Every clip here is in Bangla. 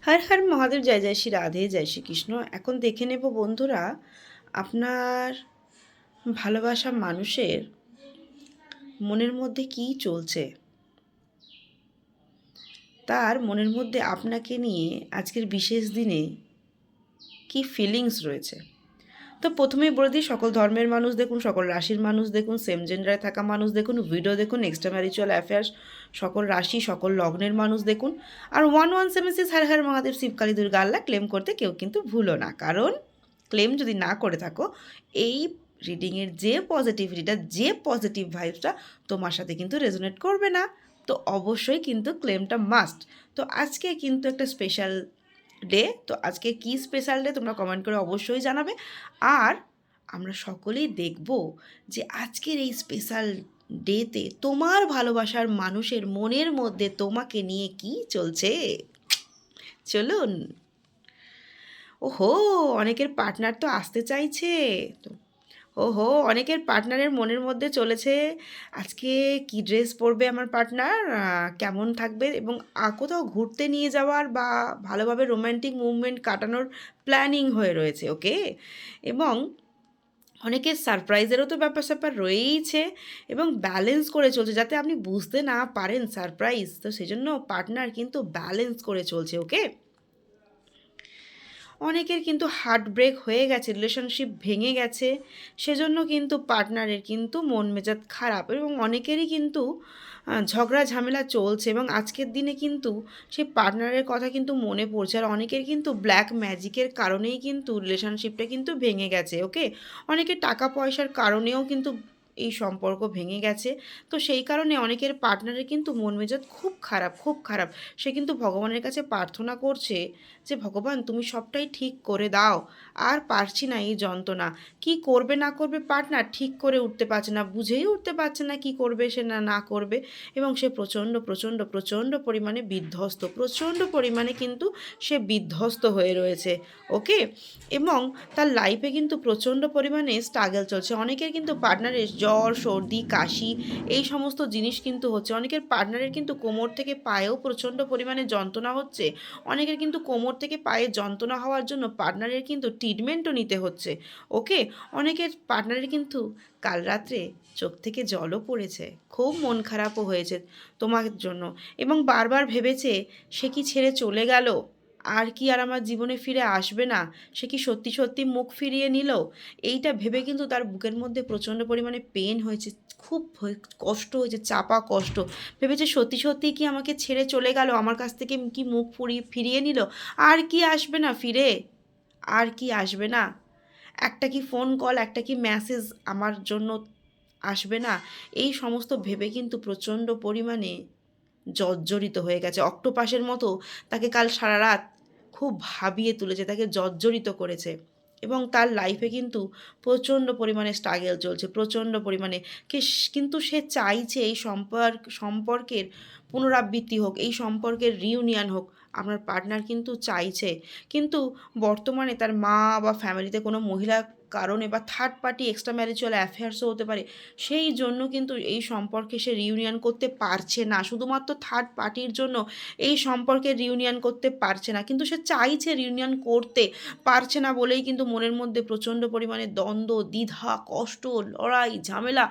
হর হর মহাদেব, জয় জয় শ্রী রাধে, জয় শ্রীকৃষ্ণ। এখন দেখে নেব বন্ধুরা, আপনার ভালোবাসা মানুষের মনের মধ্যে কী চলছে, তার মনের মধ্যে আপনাকে নিয়ে আজকের বিশেষ দিনে কি ফিলিংস রয়েছে। তো প্রথমেই বলে দিই, সকল ধর্মের মানুষ দেখুন, সকল রাশির মানুষ দেখুন, সেম জেন্ডারে থাকা মানুষ দেখুন, ভিডিও দেখুন, এক্সট্রা ম্যারিচুয়াল অ্যাফেয়ার্স, সকল রাশি সকল লগ্নের মানুষ দেখুন। আর 1176 হর হর মহাদেব শিবকালী দুর্গা আল্লাহ ক্লেম করতে কেউ কিন্তু ভুলো না, কারণ ক্লেম যদি না করে থাকো, এই রিডিংয়ের যে পজিটিভিটিটা, যে পজিটিভ ভাইবসটা তোমার সাথে কিন্তু রেজোনেট করবে না। তো অবশ্যই কিন্তু ক্লেমটা মাস্ট। তো আজকে কিন্তু একটা স্পেশাল ডে। তো আজকে কি স্পেশাল ডে তোমরা কমেন্ট করে অবশ্যই জানাবে। আর আমরা সকলেই দেখব যে আজকের এই স্পেশাল ডেতে তোমার ভালোবাসার মানুষের মনের মধ্যে তোমাকে নিয়ে কি চলছে। চলুন। ওহো, অনেকের পার্টনার তো আসতে চাইছে। তো ওহো, অনেকের পার্টনারের মনের মধ্যে চলেছে আজকে কি ড্রেস পরবে আমার পার্টনার, কেমন থাকবে, এবং কোথাও ঘুরতে নিয়ে যাওয়ার বা ভালোভাবে রোম্যান্টিক মুভমেন্ট কাটানোর প্ল্যানিং হয়ে রয়েছে। ওকে, এবং অনেকের সারপ্রাইজেরও তো ব্যাপার স্যাপার রয়েইছে, এবং ব্যালেন্স করে চলছে যাতে আপনি বুঝতে না পারেন সারপ্রাইজ। তো সেই জন্য পার্টনার কিন্তু ব্যালেন্স করে চলছে। ওকে, অনেকের কিন্তু হার্ট ব্রেক হয়ে গেছে, রিলেশনশিপ ভেঙে গেছে, সেজন্য কিন্তু পার্টনারের কিন্তু মন মেজাজ খারাপ, এবং অনেকেরই কিন্তু ঝগড়া ঝামেলা চলছে, এবং আজকের দিনে কিন্তু সেই পার্টনারের কথা কিন্তু মনে পড়ছে। আর অনেকের কিন্তু ব্ল্যাক ম্যাজিকের কারণেই কিন্তু রিলেশনশিপটা কিন্তু ভেঙে গেছে। ওকে, অনেকের টাকা পয়সার কারণেও কিন্তু এই সম্পর্ক ভেঙে গেছে। তো সেই কারণে অনেকের পার্টনারের কিন্তু মন মেজাজ খুব খারাপ, খুব খারাপ। সে কিন্তু ভগবানের কাছে প্রার্থনা করছে যে ভগবান তুমি সবটাই ঠিক করে দাও, আর পারছি না এই যন্ত্রণা। কি করবে না করবে পার্টনার ঠিক করে উঠতে পারছে না, বুঝেই উঠতে পারছে না কি করবে সে না না করবে, এবং সে প্রচণ্ড প্রচণ্ড প্রচণ্ড পরিমাণে বিধ্বস্ত, প্রচণ্ড পরিমাণে কিন্তু সে বিধ্বস্ত হয়ে রয়েছে। ওকে, এবং তার লাইফে কিন্তু প্রচণ্ড পরিমাণে স্ট্রাগল চলছে। অনেকের কিন্তু পার্টনারের জ্বর সর্দি কাশি এই সমস্ত জিনিস কিন্তু হচ্ছে। অনেকের পার্টনারের কিন্তু কোমর থেকে পায়েও প্রচণ্ড পরিমাণে যন্ত্রণা হচ্ছে। অনেকের কিন্তু কোমর থেকে পায়ে যন্ত্রণা হওয়ার জন্য পার্টনারের কিন্তু ট্রিটমেন্টও নিতে হচ্ছে। ওকে, অনেকের পার্টনারের কিন্তু কাল রাত্রে চোখ থেকে জলও পড়েছে, খুব মন খারাপও হয়েছে তোমার জন্য, এবং বারবার ভেবেছে সে কি ছেড়ে চলে গেল, আর কি আর আমার জীবনে ফিরে আসবে না, সে কি সত্যি সত্যি মুখ ফিরিয়ে নিল। এইটা ভেবে কিন্তু তার বুকের মধ্যে প্রচণ্ড পরিমাণে পেন হয়েছে, খুব কষ্ট হয়েছে, চাপা কষ্ট। ভেবেছে সত্যি সত্যি কি আমাকে ছেড়ে চলে গেল, আমার কাছ থেকে কি মুখ ফিরিয়ে নিল, আর কি আসবে না ফিরে, আর কি আসবে না, একটা কি ফোন কল, একটা কি মেসেজ আমার জন্য আসবে না। এই সমস্ত ভেবে কিন্তু প্রচণ্ড পরিমাণে জর্জরিত হয়ে গেছে, অক্টোপাসের মতো তাকে কাল সারা রাত খুব ভাবিয়ে তুলেছে, তাকে জর্জরিত করেছে, এবং তার লাইফে কিন্তু প্রচণ্ড পরিমাণে স্ট্রাগল চলছে, প্রচণ্ড পরিমাণে। কিন্তু সে চাইছে এই সম্পর্কের পুনরাবৃত্তি হোক, এই সম্পর্কের রিউনিয়ন হোক। আপনার পার্টনার কিন্তু চাইছে, কিন্তু বর্তমানে তার মা বা ফ্যামিলিতে কোনো মহিলা কারণে বা থার্ড পার্টি এক্সট্রা ম্যারিচুয়াল অ্যাফেয়ার্সও হতে পারে, সেই জন্য কিন্তু এই সম্পর্কে সে রিউনিয়ন করতে পারছে না। শুধুমাত্র থার্ড পার্টির জন্য এই সম্পর্কে রিউনিয়ন করতে পারছে না, কিন্তু সে চাইছে রিউনিয়ন করতে, পারছে না বলেই কিন্তু মনের মধ্যে প্রচণ্ড পরিমাণে দ্বন্দ্ব, দ্বিধা, কষ্ট, লড়াই ঝামেলা,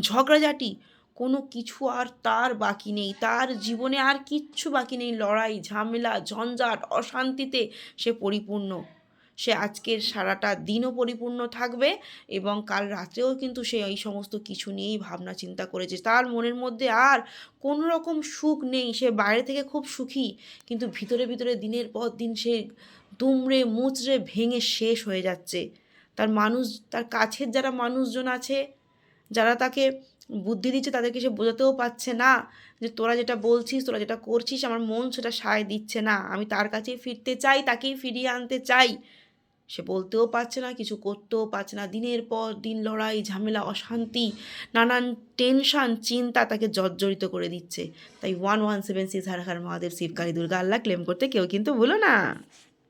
ঝগড়াঝাটি, কোনো কিছু আর তার বাকি নেই, তার জীবনে আর কিচ্ছু বাকি নেই। লড়াই ঝামেলা ঝঞ্ঝাট অশান্তিতে সে পরিপূর্ণ। সে আজকের সারাটা দিনও পরিপূর্ণ থাকবে, এবং কাল রাত্রেও কিন্তু সে এই সমস্ত কিছু নিয়েই ভাবনা চিন্তা করেছে। তার মনের মধ্যে আর কোনো রকম সুখ নেই। সে বাইরে থেকে খুব সুখী, কিন্তু ভিতরে ভিতরে দিনের পর দিন সে দুমড়ে মুচড়ে ভেঙে শেষ হয়ে যাচ্ছে। তার কাছের যারা মানুষজন আছে, যারা তাকে বুদ্ধি দিচ্ছে, তাদেরকে সে বোঝাতেও পারছে না যে তোরা যেটা বলছিস, তোরা যেটা করছিস, আমার মন সেটা সায় দিচ্ছে না, আমি তার কাছেই ফিরতে চাই, তাকেই ফিরিয়ে আনতে চাই। সে বলতেও পারছে না, কিছু করতেও পারছে না। দিনের পর দিন লড়াই ঝামেলা অশান্তি, নানান টেনশন চিন্তা তাকে জর্জরিত করে দিচ্ছে। তাই 1176 হর হর মহাদেব শিবকালী দুর্গা আল্লাহ ক্লেম করতে কেউ কিন্তু ভুলো না।